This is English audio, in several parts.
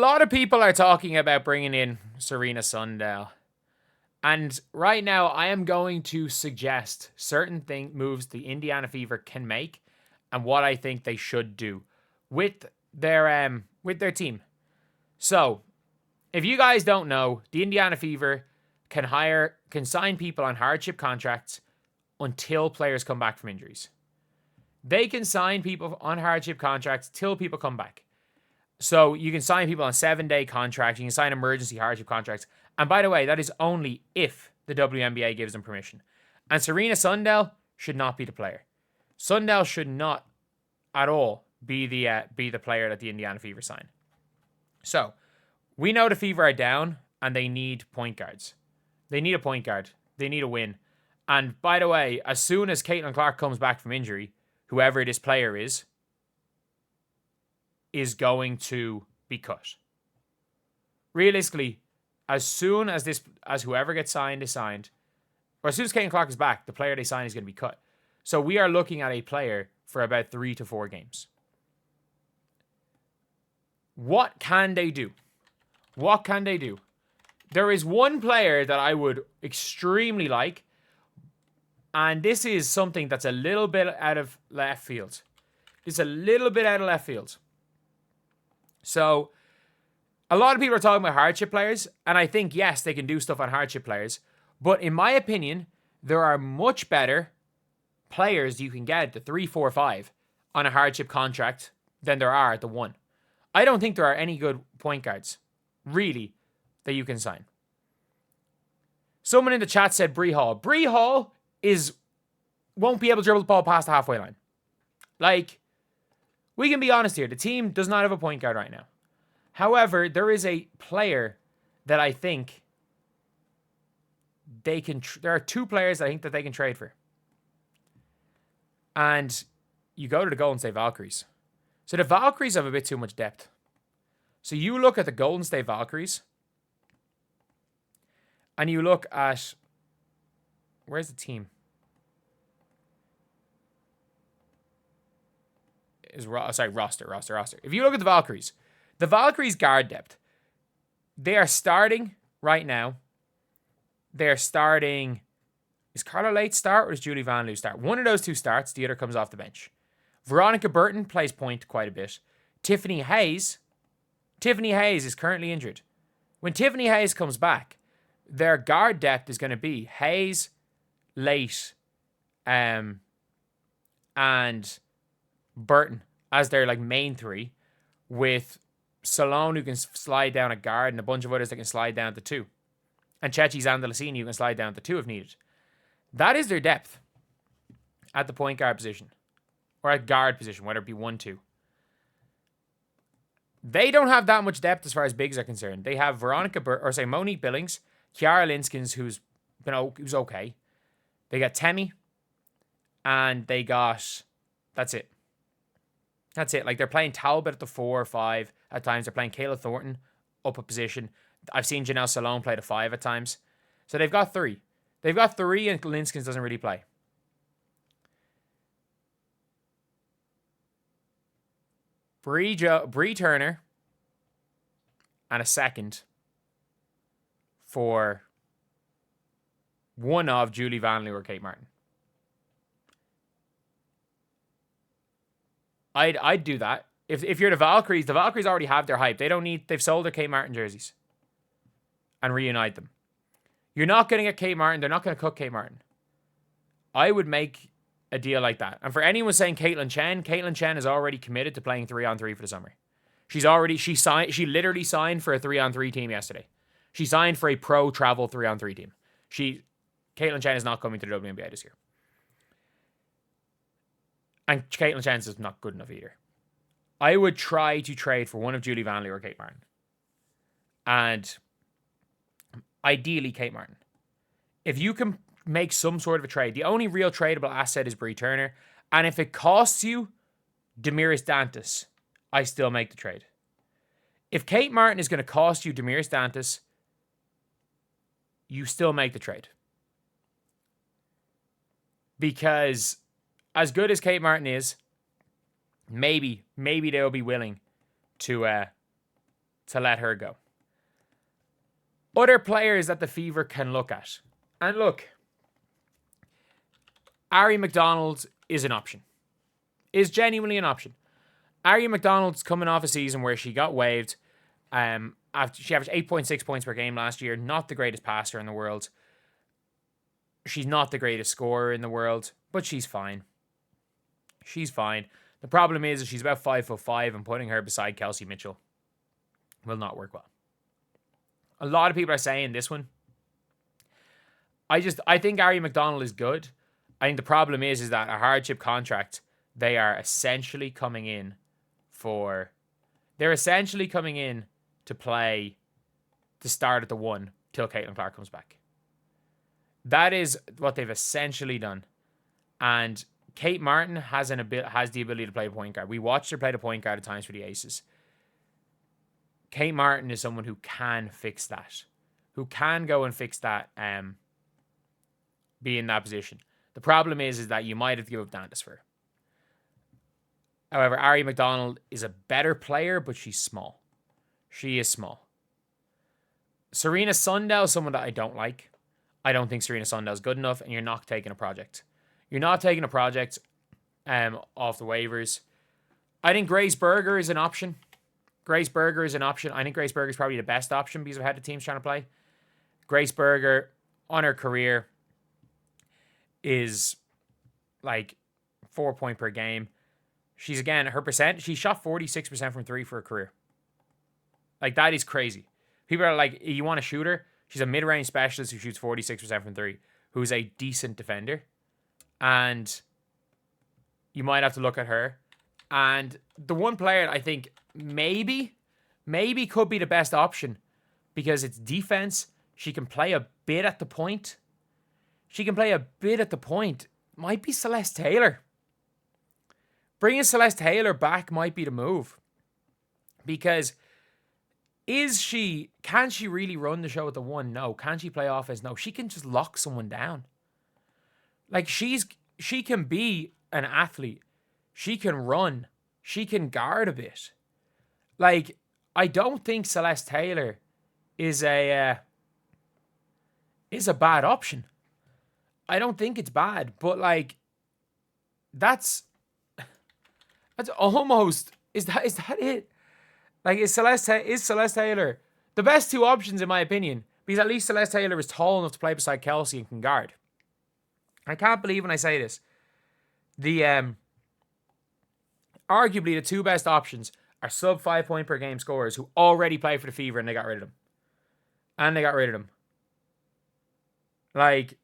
lot of people are talking about bringing in Serena Sundell. And right now, I am going to suggest certain moves the Indiana Fever can make and what I think they should do with their team. So, if you guys don't know, the Indiana Fever can sign people on hardship contracts until players come back from injuries. They can sign people on hardship contracts till people come back. So you can sign people on 7-day contracts. You can sign emergency hardship contracts. And by the way, that is only if the WNBA gives them permission. And Serena Sundell should not be the player. Sundell should not at all be the player that the Indiana Fever sign. So we know the Fever are down and they need point guards. They need a point guard. They need a win. And by the way, as soon as Caitlin Clark comes back from injury, whoever this player is going to be cut. Realistically, as soon as whoever gets signed is signed, or as soon as Caitlin Clark is back, the player they sign is going to be cut. So we are looking at a player for about 3 to 4 games. What can they do? What can they do? There is one player that I would extremely like, and this is something that's a little bit out of left field. It's a little bit out of left field. So, a lot of people are talking about hardship players, and I think, yes, they can do stuff on hardship players. But in my opinion, there are much better players you can get at the 3, 4, 5 on a hardship contract than there are at the 1. I don't think there are any good point guards, really, that you can sign. Someone in the chat said Bree Hall. Bree Hall won't be able to dribble the ball past the halfway line. Like, we can be honest here. The team does not have a point guard right now. However, there is a player that I think they can... there are 2 players I think that they can trade for. And you go to the Golden State Valkyries. So the Valkyries have a bit too much depth. So you look at the Golden State Valkyries, and you look at... where's the team? Roster. If you look at the Valkyries guard depth, they are starting right now. They're starting... is Carla Late start or does Julie Van Loo start? One of those 2 starts, the other comes off the bench. Veronica Burton plays point quite a bit. Tiffany Hayes is currently injured. When Tiffany Hayes comes back, their guard depth is going to be Hayes, Late, and Burton as their like main 3, with Salone who can slide down a guard and a bunch of others that can slide down to 2. And Chechi Zandalasini who can slide down to 2 if needed. That is their depth at the point guard position. Or at guard position, whether it be 1, 2. They don't have that much depth as far as bigs are concerned. They have Monique Billings, Kiara Linskins, who's okay. They got Temi, and they got... that's it. Like, they're playing Talbot at the 4 or 5 at times. They're playing Kayla Thornton up a position. I've seen Janelle Salone play the 5 at times. So they've got 3. And Linskins doesn't really play. Bree Turner and a second for one of Julie Van Loo or Kate Martin. I'd do that. If you're the Valkyries already have their hype. They've sold their Kate Martin jerseys and reunite them. You're not going to get Kate Martin. They're not going to cook Kate Martin. I would make a deal like that. And for anyone saying Caitlin Chen is already committed to playing 3-on-3 for the summer. She literally signed for a 3-on-3 team yesterday. She signed for a pro travel 3-on-3 team. Caitlin Chen is not coming to the WNBA this year. And Caitlin Chen is not good enough either. I would try to trade for one of Julie Van Loo or Kate Martin. And ideally Kate Martin. If you can make some sort of a trade, the only real tradable asset is Bree Turner. And if it costs you Damiris Dantas, I still make the trade. If Kate Martin is going to cost you Damiris Dantas, you still make the trade. Because as good as Kate Martin is, maybe they'll be willing to to let her go. Other players that the Fever can look at. And look, Ari McDonald is an option. Is genuinely an option. Ari McDonald's coming off a season where she got waived. After she averaged 8.6 points per game last year. Not the greatest passer in the world. She's not the greatest scorer in the world, but she's fine. She's fine. The problem is she's about 5'5", and putting her beside Kelsey Mitchell will not work well. A lot of people are saying this one. I think Ari McDonald is good. I think the problem is that a hardship contract, they're essentially coming in to play to start at the 1 till Caitlin Clark comes back. That is what they've essentially done. And Kate Martin has the ability to play point guard. We watched her play the point guard at times for the Aces. Kate Martin is someone who can fix that. Who can go and fix that, be in that position. The problem is that you might have to give up Dantas for her. However, Ari McDonald is a better player, but she's small. She is small. Serena Sundell is someone that I don't like. I don't think Serena Sundell is good enough, and you're not taking a project. You're not taking a project off the waivers. I think Grace Berger is an option. I think Grace Berger is probably the best option because of how the team's trying to play. Grace Berger, on her career, is like 4 point per game. She's, again, she shot 46% from 3 for her career. Like, that is crazy. People are like, you want to shoot her? She's a mid-range specialist who shoots 46% from 3, who's a decent defender. And you might have to look at her. And the one player I think maybe could be the best option because it's defense. She can play a bit at the point. Might be Celeste Taylor. Bringing Celeste Taylor back might be the move. Because can she really run the show at the 1? No. Can she play offense? No. She can just lock someone down. Like, she can be an athlete. She can run. She can guard a bit. Like, I don't think Celeste Taylor is a bad option. I don't think it's bad, but like, that's almost, is that it? Like, is Celeste Taylor the best two options in my opinion? Because at least Celeste Taylor is tall enough to play beside Kelsey and can guard. I can't believe when I say this. The arguably the two best options are sub 5 point per game scorers who already play for the Fever and they got rid of them. Like,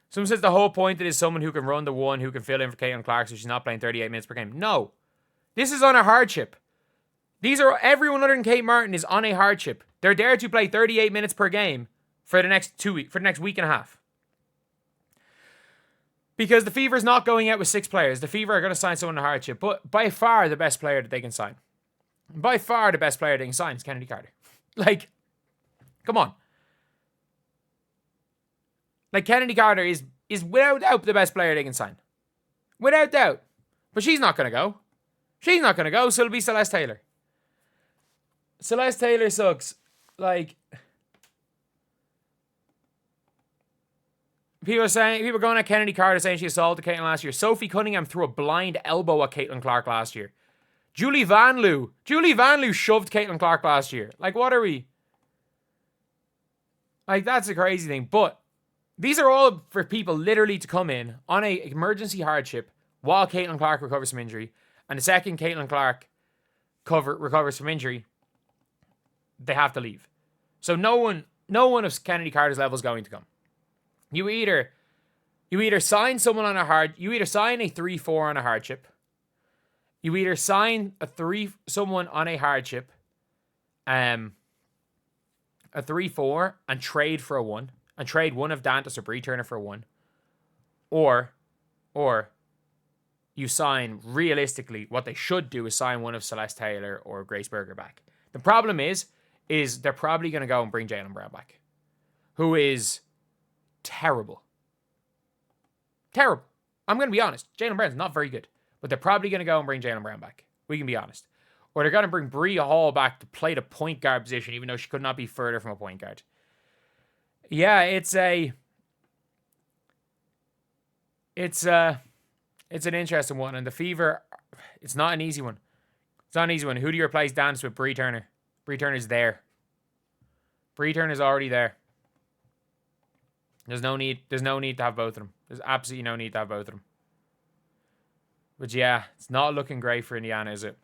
someone says the whole point is someone who can run the 1, who can fill in for Caitlin Clark so she's not playing 38 minutes per game. No. This is on a hardship. Everyone other than Kate Martin is on a hardship. They're there to play 38 minutes per game for the next week and a half. Because the Fever's not going out with 6 players. The Fever are going to sign someone on a hardship. But by far the best player that they can sign. By far the best player they can sign is Kennedy Carter. Like, come on. Like, Kennedy Carter is without doubt the best player they can sign. Without doubt. But she's not going to go. So it'll be Celeste Taylor. Celeste Taylor sucks. Like, people are going at Kennedy Carter saying she assaulted Caitlin last year. Sophie Cunningham threw a blind elbow at Caitlin Clark last year. Julie Van Loo shoved Caitlin Clark last year. Like, what are we? Like, that's a crazy thing. But these are all for people literally to come in on a emergency hardship while Caitlin Clark recovers from injury. And the second Caitlin Clark recovers from injury, they have to leave. So no one of Kennedy Carter's level is going to come. You either sign someone on you either sign a 3-4 on a hardship. You either sign someone on a hardship, a 3-4 and trade for a 1, and trade one of Dantas or Bree Turner for a 1, or you sign, realistically, what they should do is sign one of Celeste Taylor or Grace Berger back. The problem is they're probably going to go and bring Jaylen Brown back, who is terrible. Terrible. I'm going to be honest. Jaylen Brown's not very good, but they're probably going to go and bring Jaylen Brown back. We can be honest. Or they're going to bring Bria Hall back to play the point guard position, even though she could not be further from a point guard. Yeah, it's an interesting one. And the Fever, it's not an easy one. It's not an easy one. Who do you replace Dance with? Bree Turner. Bree Turner's there. Bree Turner's already there. There's no need to have both of them. There's absolutely no need to have both of them. But yeah, it's not looking great for Indiana, is it?